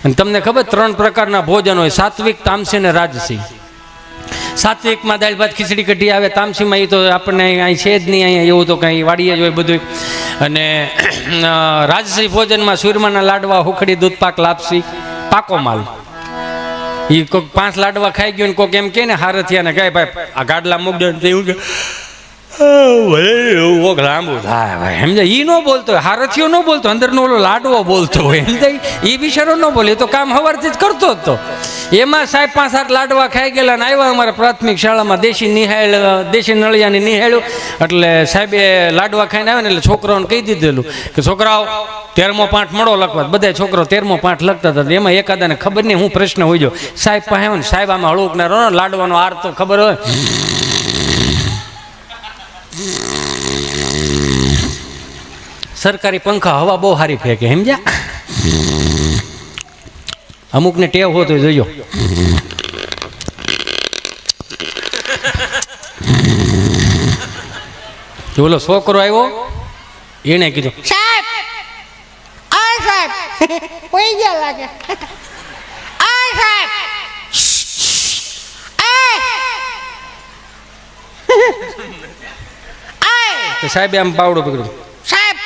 અને તમને ખબર 3 પ્રકારના ભોજન હોય, સાત્વિક, તામસી અને રાજસી. સાત્વિકમાં દાળ ભાત ખીચડી કઢી આવે, તામસીમાં એ તો આપણને અહીં છે જ નહીં, અહીંયા એવું તો કંઈ વાડીએ જ હોય બધું. અને રાજસી ભોજનમાં સુરમાના લાડવા, હુખડી, દૂધપાક, લાપસી, પાકો માલ. એ કોઈક 5 લાડવા ખાઈ ગયો ને કોઈક એમ કે ને હારથિયાને કહે ભાઈ આ ગાડલા મૂક દે, એવું કે લાંબુ થાય ભાઈ, સમજાય. એ ન બોલતો હોય, હારથિયો ન બોલતો, અંદરનો ઓલો લાડવો બોલતો હોય, સમજાય. એ બિચારો ન બોલે, તો કામ સવારથી જ કરતો હતો. એમાં સાહેબ 5-7 લાડવા ખાઈ ગયેલા ને આવ્યા અમારા પ્રાથમિક શાળામાં દેશી નળિયાની નિહાળ્યું. એટલે સાહેબે લાડવા ખાઈને આવ્યા ને એટલે છોકરાઓને કહી દીધેલું કે છોકરાઓ 13મો પાઠ મળો લખવા. બધા છોકરો 13મો પાઠ લખતા હતા. એમાં એકાદાને ખબર નહીં હું પ્રશ્ન હોય જો સાહેબ પાસે આવ્યો ને સાહેબ આમાં હળુકનારો ને લાડવાનો આર તો ખબર હોય. સરકારી પંખા હવા બહુ સારી ફેંકે, સમજ્યા. અમુકને ટેવ હોતો જોજો. ઓલો છોકરો આવ્યો એને કીધું સાહેબ આ સાહેબ કોઈ ગયા લાગે આ સાહેબ તો સાહેબ આમ પાવડો પકડ્યું. સાહેબ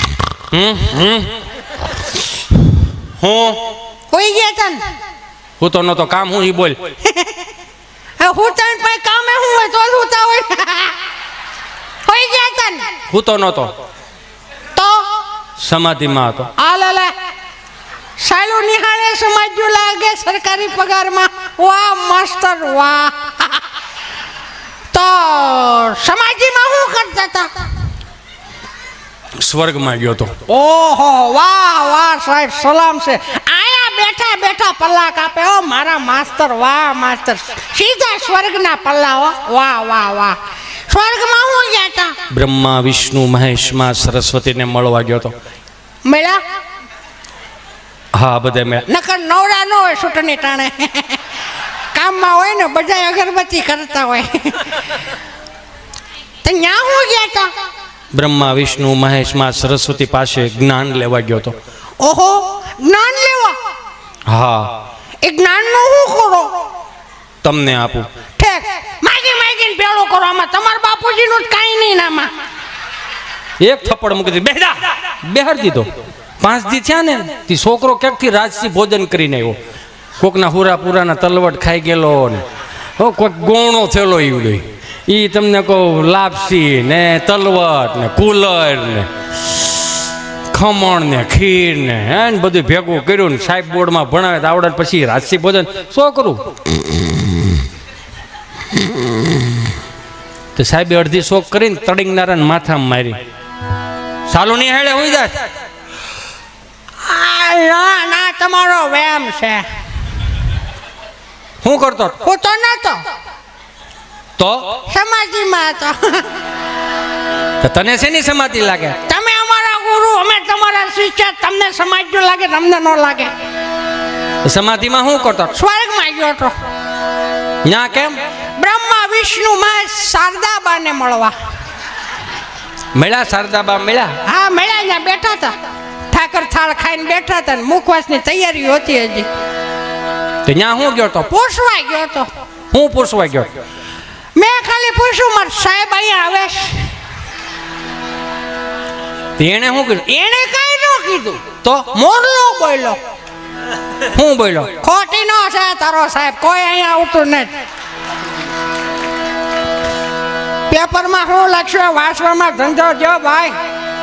હું કોઈ ગયા તન હું તો નતો કામ હું ઈ બોલ. હું તન ભાઈ કામે હું હોય તો હુતા હોય કોઈ ગયા તન હું તો નતો તો સમાધિમાં હતો. આ લે સાયલો નિહાળે સમજ્યું લાગે સરકારી પગારમાં. વાહ માસ્ટર વાહ. તો સમાધિમાં શું કરતા હતા? સ્વર્ગમાં ગયો તો. ઓહો વાહ વાહ સાહેબ સલામ છે. આયા બેઠા બેઠા પલ્લા કાપે હો મારા માસ્ટર. વાહ માસ્ટર સીધા સ્વર્ગના પલ્લા હો. વાહ વાહ વાહ. સ્વર્ગમાં હું ગયા હતા? બ્રહ્મા વિષ્ણુ મહેશમાં સરસ્વતીને મળવા ગયો તો. મળ્યા? હા બધા મળ્યા. નકર નવરા ન હોય છૂટણી ટાણે કામમાં હોય ને બધા અગરબત્તી કરતા હોય. તો ત્યાં હું ગયા હતા? બ્રહ્મા વિષ્ણુ મહેશમાં સરસ્વતી પાસે જ્ઞાન લેવા ગયો તો. ઓહો જ્ઞાન લેવા? હા. એ જ્ઞાન નું શું કરો? તમને આપું. ઠેક માગીને ભેળો કરો. આમાં તમારા બાપુજીનું જ કાંઈ નહીં નામાં. એક થપ્પડ મૂકી દીધું. બેહાર દીધો. 5 દી થયા ને તે છોકરો ક્યાંકથી રાજસી ભોજન કરીને આવ્યો. કોકના હુરા પુરાના તલવટ ખાઈ ગયેલો ને કોઈક ગોણો થયેલો એવું. એ તમને કહું લાપસી ને તલવટ ને કુલર ને ખમણ ને ખીર ને હે ને બધું ભેગું કર્યું ને સાહેબ બોર્ડમાં ભણાવે તો આવડે પછી રાજસી ભોજન શું કરું? તો સાહેબે અડધી શોખ કરીને તડીંગનારા માથામાં મારી. સાલું નહીં હેડે હોય જાય. ના ના તમારો વેમ છે. શું કરતો? હું તો નતો તો સમાધિમાં હતો. તને શેની સમાધિ લાગે? તમે અમારા ગુરુ અમે તમારા શિષ્ય. તમને સમાજ્યું લાગે તમને ન લાગે? સમાધિમાં શું કરતો? સ્વર્ગમાં ગયો હતો. ન્યા કેમ? બ્રહ્મા વિષ્ણુ માં શારદાબાને મળવા. મળ્યા? શારદાબા મળ્યા? હા મળ્યા. ત્યાં બેઠા હતા ઠાકર થાળ ખાઈને બેઠા હતા ને મુખવાસની તૈયારી હતી હજી. તો ન્યા શું ગયો તો? પૂછવા ગયો તો. હું પૂછવા ગયો? મેં ખાલી પૂછ્યું માર સાહેબ અહીંયા આવે છે. એને શું કીધું? એને કઈ ન કીધું તો મોરલો બોલ્યો. હું બોલ્યો? ખોટી નો છે તારો સાહેબ, કોઈ અહીંયા આવતું નથી. પેપરમાં શું લખ્યું વાંચવામાં ધંધો જો ભાઈ.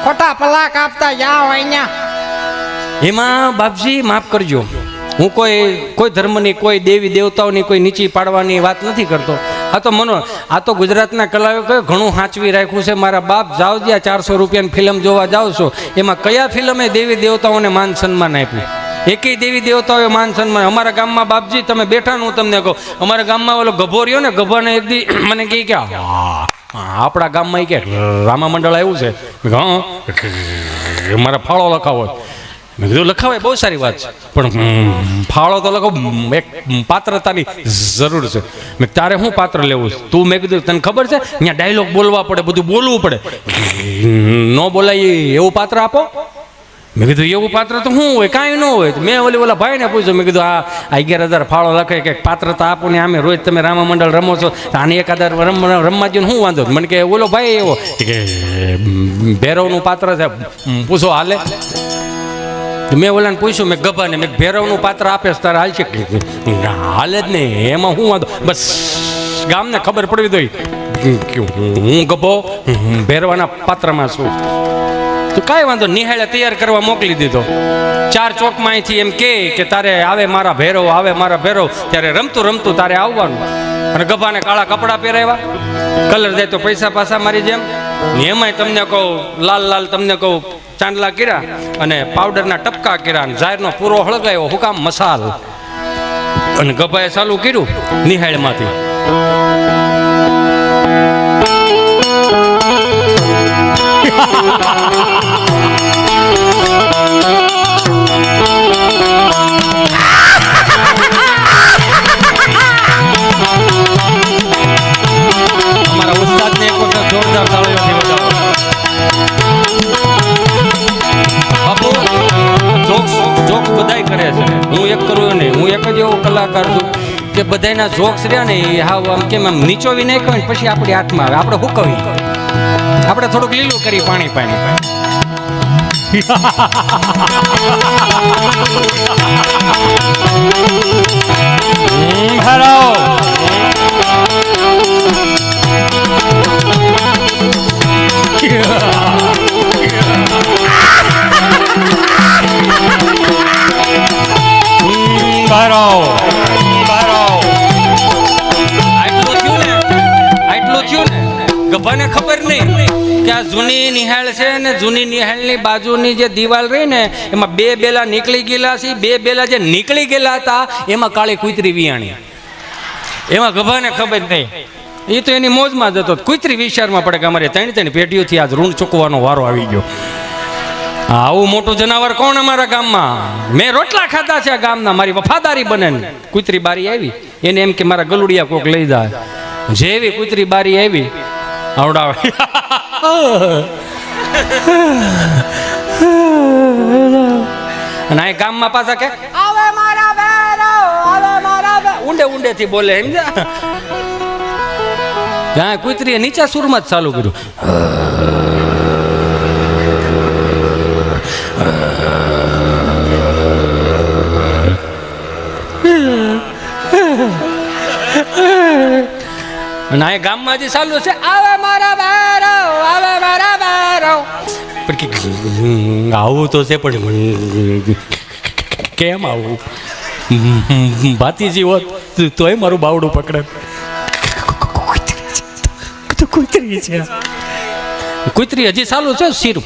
ખોટા પલ્લા કાપતા જાઓ અહીંયા. એમાં બાપજી માફ કરજો, હું કોઈ ધર્મની કોઈ દેવી દેવતાઓની કોઈ નીચી પાડવાની વાત નથી કરતો. આ તો ગુજરાતના કલાકારો ઘણું સાચવી રાખ્યું છે. મારા બાપ જાઓ જ્યાં 400 રૂપિયાની ફિલ્મ જોવા જાઓ છો એમાં કયા ફિલ્મે દેવી દેવતાઓને માન સન્માન આપ્યું? એકેય દેવી દેવતાઓએ માન સન્માન. અમારા ગામમાં બાપજી તમે બેઠા ને હું તમને કહું, અમારા ગામમાં ઓલો ગભો રહ્યો ને, ગભાને એક દી મને કહે કે આપણા ગામમાં કે રામા મંડળ આવ્યું છે. હા મારા ફાળો લખાવો. મેં કીધું લખાવે બહુ સારી વાત છે પણ ફાળો તો લખો એક પાત્રતાની જરૂર છે. મેં તારે શું પાત્ર લેવું છે તું? મેં કીધું તને ખબર છે અહીંયા ડાયલોગ બોલવા પડે, બધું બોલવું પડે, ન બોલાય એવું પાત્ર આપો. મેં કીધું એવું પાત્ર તો શું હોય, કાંઈ ન હોય. મેં ઓલા ભાઈને પૂછ્યું, મેં કીધું આ 11,000 ફાળો લખે કે પાત્ર તો આપો ને, આમે રોજ તમે રામા મંડળ રમો છો, આને 1,000 રમવા દો ને શું વાંધો. મને કે ઓલો ભાઈ એવો કે ભૈરવનું પાત્ર છે, પૂછો હાલે. મેં ઓલાને પૂછ્યું, મેં ગભાને, મેં ભૈરવનું પાત્ર આપે તારે હાલ છે? હાલે જ નહીં, એમાં શું વાંધો. બસ ગામને ખબર પડવી દઈ કે હું ગભો ભૈરવાના પાત્રમાં છું. તો કાંઈ વાંધો, નિહાળે તૈયાર કરવા મોકલી દીધો. 4 ચોકમાં અહીંથી એમ કે તારે આવે મારા ભૈરવ, આવે મારા ભૈરવ, ત્યારે રમતું રમતું તારે આવવાનું. અને ગભાને કાળા કપડાં પહેરાવ્યા, કલર જાય તો પૈસા પાછા મારી જેમ. એમાંય તમને કહું લાલ લાલ તમને કહું ચાંદલા કર્યા અને પાવડરના ટપકા કર્યા અને ઝારનો પૂરો હળગાયો, હુકામ મસાલ. અને ગભાએ ચાલુ કર્યું નિહાળમાંથી. અમારા ઉસ્તાદને એક વખત જોરદાર તાળીઓથી વધાવો. બાપુ જોક્સ બધાય કરે છે, હું એક કરું નહીં. હું એક જ એવો કલાકાર છું કે બધાના જોક્સ રહ્યા ને એ હાવ આમ કેમ આમ નીચોવી નાખ્યો ને પછી આપણી હાથમાં આવે, આપણે હુકવી, આપણે થોડુંક લીલું કરી પાણી પાણી. ગભાને ખબર નહીં કે આ જૂની નિહાળ છે ને જૂની નિહાળની બાજુની જે દિવાલ રહી ને એમાં 2 બેલા નીકળી ગયેલા છે. 2 બેલા જે નીકળી ગયેલા હતા એમાં કાળી કૂતરી વિયાણી. એમાં ગભાને ખબર નહીં, એ તો એની મોજમાં જ હતો. કૂતરી વિચારમાં પડે કે અમારે 3 પેઢીઓથી આજ ઋણ ચૂકવાનો વારો આવી ગયો. આવું મોટું જનાવર કોણ અમારા ગામમાં? મેં રોટલા ખાધા છે આ ગામના, મારી વફાદારી બને ને. કૂતરી બારી આવી, એને એમ કે મારા ગલુડિયા કોક લઈ જાય. જેવી કૂતરી બારી આવી આવડાવે અને આ ગામમાં પાછા કે આવે મારા ભૈરવ, આવે મારા ભૈરવ, ઊંડે ઊંડે થી બોલે. સમજ્યા? ત્યાં કૂતરીએ નીચા સુરમાં જ ચાલુ કર્યું. અને આ ગામમાં જે ચાલુ છે આવે મારા ભૈરવ, આવે મારા ભૈરવ. પણ આવું તો છે, પણ કેમ આવું? ભાતીજી હોત તોય મારું બાવડું પકડે. કૂતરી છે, કૂતરી હજી ચાલુ છે. શીર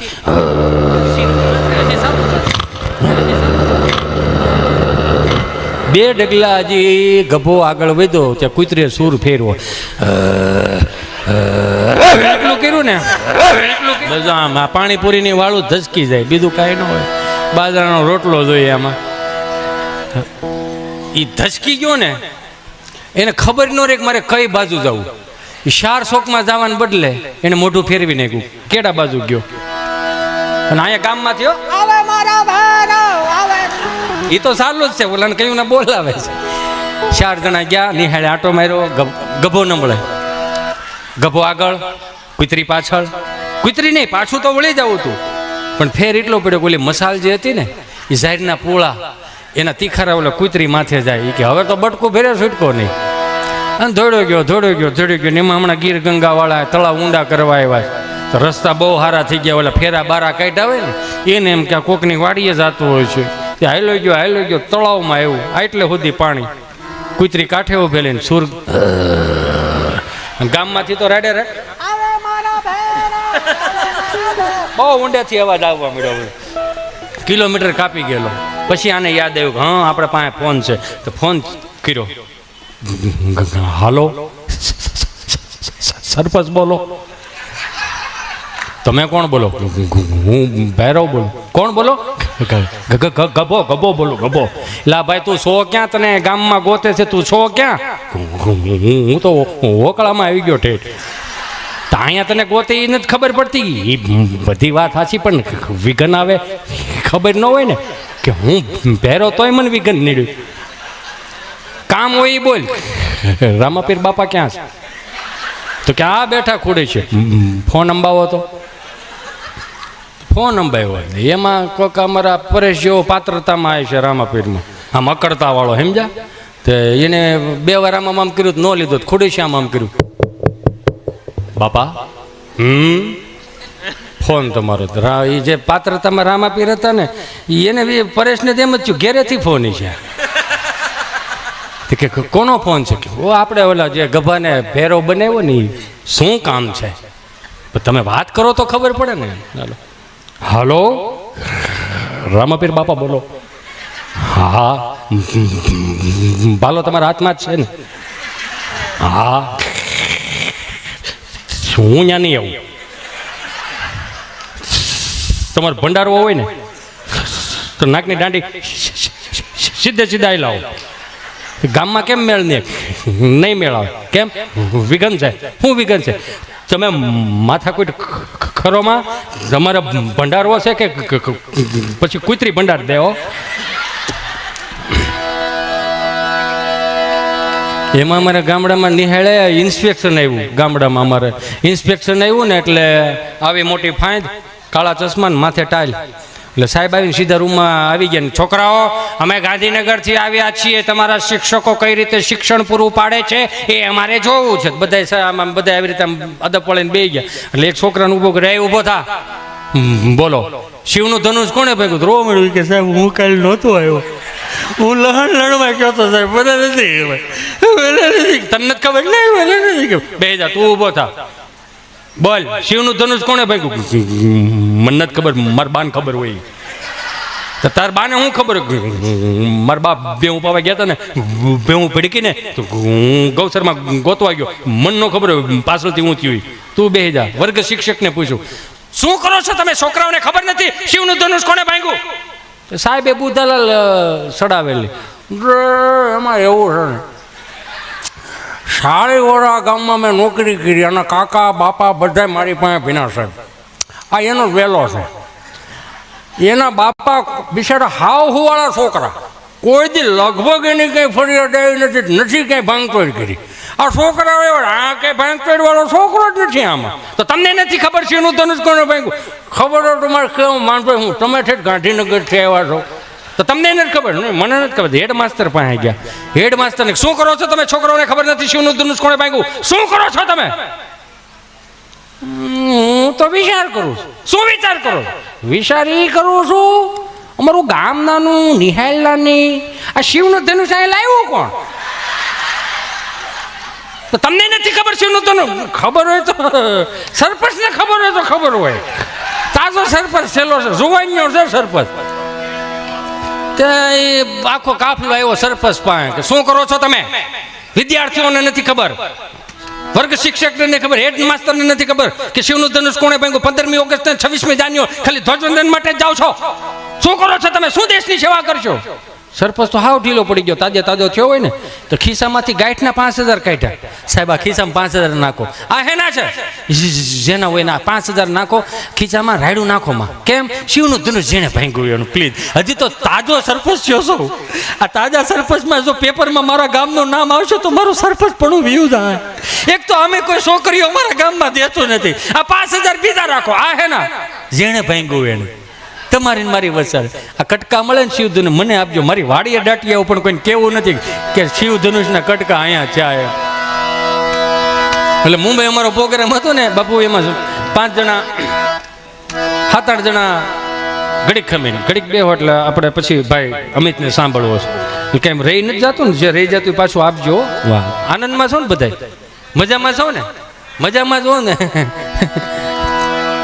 બે ડગલા હજી ગભો આગળ વધ્યો ત્યાં કૂતરીએ સૂર ફેરવો. એટલું કર્યું ને આમ પાણીપુરીની વાળું ધસકી જાય, બીજું કાંઈ ન હોય. બાજરાનો રોટલો જોઈએ આમાં. એ ધસકી ગયો ને એને ખબર ન રહે કે મારે કઈ બાજુ જવું. 4 ચોકમાં જવાને બદલે એને મોઢું ફેરવી નાખ્યું, કેડા બાજુ ગયો. અને અહીંયા ગામમાં થયો આવે મારા ભૈરવ, આવે. એ તો સારું જ છે, ઓલાને કયું ને બોલાવે છે. 4 જણા ગયા, નિહાળે આટો માર્યો, ગભો ન મળે. ગભો આગળ, કૂતરી પાછળ. કૂતરી નહીં, પાછું તો વળી જવું હતું, પણ ફેર એટલો પડ્યો કે ઓલી મસાલ જે હતી ને એ ઝાડના પોળા એના તીખારા ઓલા કૂતરી માથે જાય. કે હવે તો બટકું ફેરે છૂટકો નહીં. અને દોડ્યો ગયો. એમાં હમણાં ગીર ગંગાવાળા તળાવ ઊંડા કરવા આવ્યા તો રસ્તા બહુ સારા થઈ ગયા. ઓલા ફેરા બારા કાઢ્યા હોય ને એને એમ કે કોકની વાડીએ જતું હોય છે. તે હાલો ગયો તળાવમાં આવ્યું, આટલે સુધી પાણી. કૂતરી કાંઠે ઉભેલી ને સુર ગામમાંથી તો રાડે રાડ બહુ ઊંડેથી અવાજ આવવા મળ્યો. કિલોમીટર કાપી ગયેલો. પછી આને યાદ આવ્યું કે હા આપણે પાસે ફોન છે, તો ફોન કર્યો. હાલો સરપંચ બોલો. તમે કોણ બોલો? હું ભૈરવ બોલું. કોણ બોલો? ગભો બોલું. ગભો. લા ભાઈ તું છો ક્યાં? તને ગામમાં ગોતે છે, તું છો ક્યાં? હું તો ઓકળામાં આવી ગયો ઠેઠ. તો અહીંયા તને ગોતે એ નથી ખબર પડતી એ બધી વાત સાચી, પણ વિઘન આવે ખબર ન હોય ને કે હું ભેરો તોય મને વિઘન નીડ્યું. કામ હોય એ બોલ. રામાપીર બાપા ક્યાં છે? તો કે આ બેઠા ખોડે છે. ફોન અંબાવો તો ફોન અંબાવ્યો. એમાં કોઈક અમારા પરેશ જેવો પાત્રતામાં આવે છે રામાપીરમાં, આમ અકડતા વાળો સમજ્યા. તો એને 2 વાર આમ કર્યું ન લીધો, ખોડે છે આમ કર્યું. બાપા ફોન તમારો. એ જે પાત્રતામાં રામાપીર હતા ને એને બી પરેશને તેમ જ થયું, ઘેરેથી ફોન છે કે કોનો ફોન છે? કે ઓ આપણે ઓલા જે ગભાને ભેરો બનાવ્યો ને શું કામ છે? તમે વાત કરો તો ખબર પડે ને. હાલો રામાપીર બાપા બોલો. હા બાલો તમારા હાથમાં જ છે ને? હા હું ત્યાં નહીં આવું. તમારો ભંડારો હોય ને તો નાકની દાંડી સીધે સીધા આવી લાવો. ગામમાં કેમ મેળ નહીં મેળાવે? કેમ? વિઘન છે. શું વિઘન છે? તમે માથા કોઈ ખરોમાં તમારા ભંડારો છે કે પછી કુતરી ભંડાર દેવો? એમાં અમારા ગામડામાં નિહાળે ઇન્સ્પેક્શન આવ્યું. ગામડામાં અમારે ઇન્સ્પેક્શન આવ્યું ને એટલે આવી મોટી ફાંદ, કાળા ચશ્મા ને માથે ટાઈલ. એટલે સાહેબ આવીને સીધા રૂમમાં આવી ગયા. છોકરાઓ, અમે ગાંધીનગરથી આવ્યા છીએ, તમારા શિક્ષકો કઈ રીતે શિક્ષણ પૂરું પાડે છે એ અમારે જોવું છે. બધા આવી રીતે અદબ પડીને બેસી ગયા. એટલે એક છોકરાને ઊભો કરે, ઊભો થા, બોલો શિવનું ધનુષ કોણે ભાગ્યું? રોવા મળ્યું કે સાહેબ હું કાલે નહોતો આવ્યો, હું લહણ લણવા ગયો હતો સાહેબ, મને નથી તને નથી ખબર? નહીં બે જા, તું ઊભો થા, બોલ શિવનું ધનુષ કોણે ભાગ્યું? મને નથી ખબર, મારા બાને ખબર હોય. તો તાર બાને હું ખબર? મારા બાપ ભેહું પાવા ગયા હતા ને, ભેહું ભડકીને તો હું ગૌસરમાં ગોતવા ગયો, મને ન ખબર હોય પાછળથી ઊંચી હોય. તું બેહી જા. વર્ગ શિક્ષકને પૂછ્યું, શું કરો છો તમે? છોકરાઓને ખબર નથી શિવનું ધનુષ કોણે ભાંગ્યું? સાહેબે બુધાલાલ સડાવેલી. એમાં એવું છે ને, શાળીવાળા ગામમાં મેં નોકરી કરી અને કાકા બાપા બધા મારી પાસે ભીના સાહેબ. આ એનો વેલો છે. એના બાપા બિચારા હાવ હુવાળા છોકરા, કોઈ દી લગભગ એની કંઈ ફરિયાદ આવી નથી કંઈ ભાંગતોડ કરી. આ છોકરા આ કંઈ ભાંગતોડ વાળો છોકરો જ નથી આમાં. તો તમને નથી ખબર છે એનું ધનુષ કોને ભાંગ્યું? ખબર હોય તમારે કેવું માનતો હું? તમે ઠેઠ ગાંધીનગરથી આવ્યા છો તો તમને નથી ખબર? નહીં મને નથી ખબર. હેડ માસ્તર પાસે ગયા. હેડ માસ્તરને શું કરો છો તમે? છોકરાઓને ખબર નથી શિવનું ધનુષ કોણે ભાંગ્યું? શું કરો છો તમે? હું તો વિચાર કરું છું. શું વિચાર કરો? વિચાર એ કરું છું, અમારું ગામ નાનું, નિહાલ નાની, આ શિવનું ધનુષ અહીં લાવ્યું કોણ? તો તમને નથી ખબર શિવનું ધનુષ? ખબર હોય તો સરપંચને ખબર હોય તો ખબર હોય. તાજો સરપંચ છેલ્લો છે, જુવાનીઓ છે સરપંચ. તે આખો કાફલો આવ્યો સરપંચ પાસે કે શું કરો છો તમે? વિદ્યાર્થીઓને નથી ખબર, વર્ગ શિક્ષકને નથી ખબર, હેડ માસ્ટરને નથી ખબર કે શિવનું ધનુષ કોણે ભાંગ્યું? 15મી ઓગસ્ટ 26મી જાન્યુઆરી ખાલી ધ્વજવંદન માટે જ જાઓ છો. શું કરો છો તમે? શું દેશની સેવા કરશો? સરપંચ તો હાવ ઢીલો પડી ગયો. તાજો થયો હોય ને તો ખિસ્સામાંથી ગાંઠના 5000 કાઢ્યા. સાહેબ આ ખિસ્સામાં 5000 નાખો. આ હેના છે જેના હોય ના 5000 નાખો ખિસ્સામાં, રાયડું નાખો માં. કેમ? શિવનું ધનુષ જેને ભાંગ્યું એનું. પ્લીઝ, હજી તો તાજો સરપંચ થયો છો. આ તાજા સરપંચમાં જો પેપરમાં મારા ગામનું નામ આવશે તો મારું સરપંચ પણ વ્યૂ જાય. એક તો અમે કોઈ છોકરીઓ અમારા ગામમાં દેતો નથી. આ 5000 બીજા રાખો. આ હેના જેને ભાંગ્યું એને. તમારી મારી વચ્ચે આ કટકા મળે ને શિવ ધનુષ મને આપજો. મારી વાડીએ દાટિયા પણ કોઈને કેવું નથી કે શિવ ધનુષના કટકા અહીંયા છે. એટલે મુંબઈ અમારો પ્રોગ્રામ હતો ને બાપુ, એમાં 5 જણા 7-8 જણા ઘડીક ખમીને ઘડીક બે એટલે આપણે પછી ભાઈ અમિતને સાંભળવો છે. કેમ રહી નથી જતું ને? જે રહી જતું પાછું આપજો. વાહ, આનંદમાં છો ને બધા? મજામાં છો ને? મજામાં છો ને?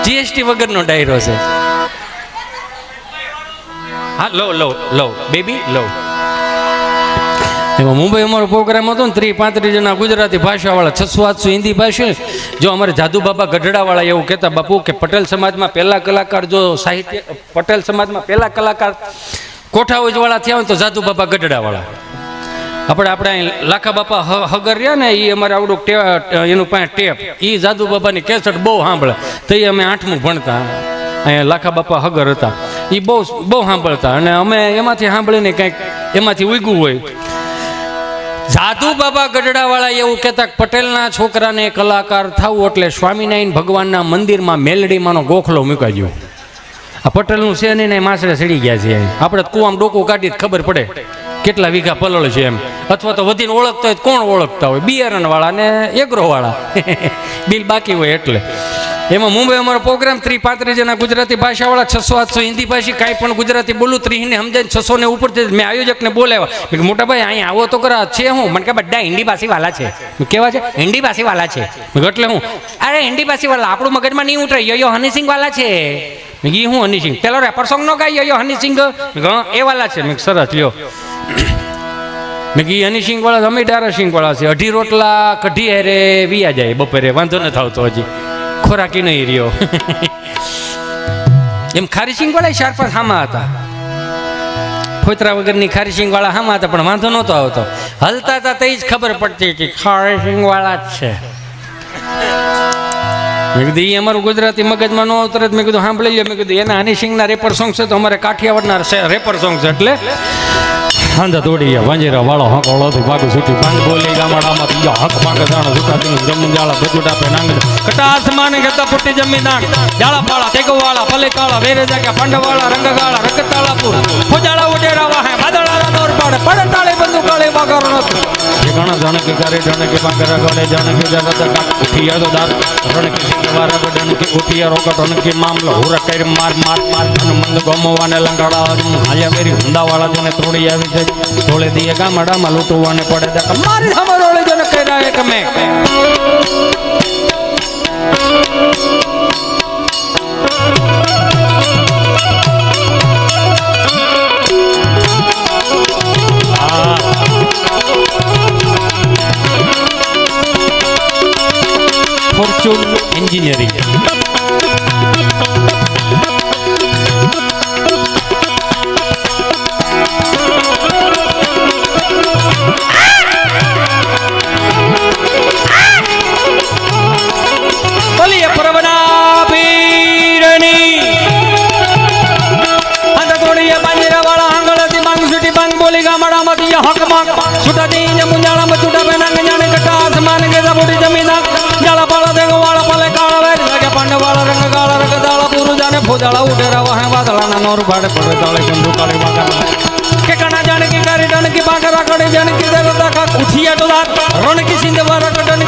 જીએસટી વગરનો ડાયરો છે. હા, લો બેબી લો. એમાં મુંબઈ અમારો પ્રોગ્રામ હતો ને, 30-35 જણા ગુજરાતી ભાષાવાળા, 600-800 હિન્દી ભાષા. જો અમારે જાદુ બાબા ગઢડાવાળા એવું કહેતા બાપુ કે પટેલ સમાજમાં પહેલા કલાકાર જો સાહિત્ય, પટેલ સમાજમાં પહેલા કલાકાર કોઠાઓજવાળા થયા હોય તો જાદુ બાબા ગઢડાવાળા. આપણે અહીં લાખા બાપા હગર રહ્યા ને એ અમારે આવડું એનું પાસે ટેપ એ જાદુ બાબાની કેસેટ બહુ સાંભળે તો એ અમે 8મું ભણતા અહીંયા લાખા બાપા હગર હતા એ બહુ સાંભળતા અને અમે એમાંથી સાંભળીને કંઈક એમાંથી ઉગ્યું હોય. જાદુ બાબા ગઢડાવાળા એવું કહેતા કે પટેલના છોકરાને કલાકાર થવું એટલે સ્વામિનારાયણ ભગવાનના મંદિરમાં મેલડીમાંનો ગોખલો મુકાજો. આ પટેલનું છે ને માસડે સડી ગયા છે. આપણે કુવામાં ડોકું કાઢી ખબર પડે કેટલા વીઘા પલળ છે એમ, અથવા તો વધીને ઓળખતા હોય કોણ ઓળખતા હોય, બિયારણવાળા ને એગ્રોવાળા બિલ બાકી હોય એટલે. એમાં મુંબઈ અમારો પ્રોગ્રામ 30-35 જણા ગુજરાતી ભાષાવાળા 600-800 હિન્દી ભાષી કાંઈ પણ ગુજરાતી બોલું 30 ને સમજાય 600 ને ઉપરથી મેં આયોજકને બોલાવ્યા કે મોટા ભાઈ અહીંયા આવો તો કરા છે હું મને કે બધા હિન્દી ભાષી વાલા છે. કેવા છે? હિન્દી ભાષી વાલા છે. એટલે હું અરે હિન્દી ભાષી વાલા આપણું મગજમાં નહીં ઉતરે યો હનીસિંગ વાલા છે. મેં કીધું હું હનીસિંગ પેલો રેપર સોંગ નો ગાય યો હનીસિંગ એ વાલા છે. મેં સરસ લ્યો મેં કીધું હનીસિંગ વાળા અમે ડારા સિંગ વાળા છે. 2.5 રોટલા કઢી હેરે વિયા જાય બપોરે વાંધો ન થાવતો હજી ખોરાકી નહીં રહ્યો. એમ ખારીસિંગ વાળા 4-5 હામા હતા, ફોતરા વગરની ખારીસિંગ વાળા હામા હતા પણ વાંધો નહોતો આવતો. હલતા હતા તે જ ખબર પડતી કે ખારીસિંગ વાળા જ છે. મેં કીધું એ અમારું ગુજરાતી મગજમાં ન આવતરે. મેં કીધું સાંભળી લ્યો. મેં કીધું એના હનીસિંગના રેપર સોંગ છે તો અમારે કાઠિયાવાડના રેપર સોંગ છે એટલે હાંધા તોડી વાંજેરા વાળો હક ઓળોથી ભાગું છૂટી પાંચ બોલી ગામડામાં ત્રીજો હક ભાગે જાણો સુકાતી જમીન જાળા ભેજુટા પે નાંગ કટાસ માને ગતા પુટ્ટી જમીન નાંગ જાળા પાળા તેગો વાળા પલે કાળા વેરે જાગ્યા પાંડવાળા રંગગાળા રકતાળાપુર ફોજાળા ઉડેરા વાહે વાદળારા દોર પાડે પડે તાળે બંદુ કાળે બાગર નત એ ઘણા જાણકે કરે જાણકે બાગર ગળે જાણકે જગત કાટ ઉઠિયા તો દાર રણકે સિંગવારા બડનકે ઉઠિયા રોકટ રણકે મામલો હુરા કર માર માર માર મંદ ગમવાને લંગાડા હાયા મેરી હુંદાવાળા જને તોડી આવી છે થોડે દીએ ગામડામાં લૂંટવાને પડે મારી હમરોળે જને કર્યા એક મેં ફોર્ચ્યુન એન્જિનિયરિંગ ફોજાળા ઉડેરા વાહે વાદળાના નોર ભાડે પડે તાળે બંદુ કાળે વાગા કે કણા જાણે કે ગારી ડણ કે બાગરા કડે જાણે કે દરતા કા ઉઠિયા તો રણ કે સિંધ વારા કડન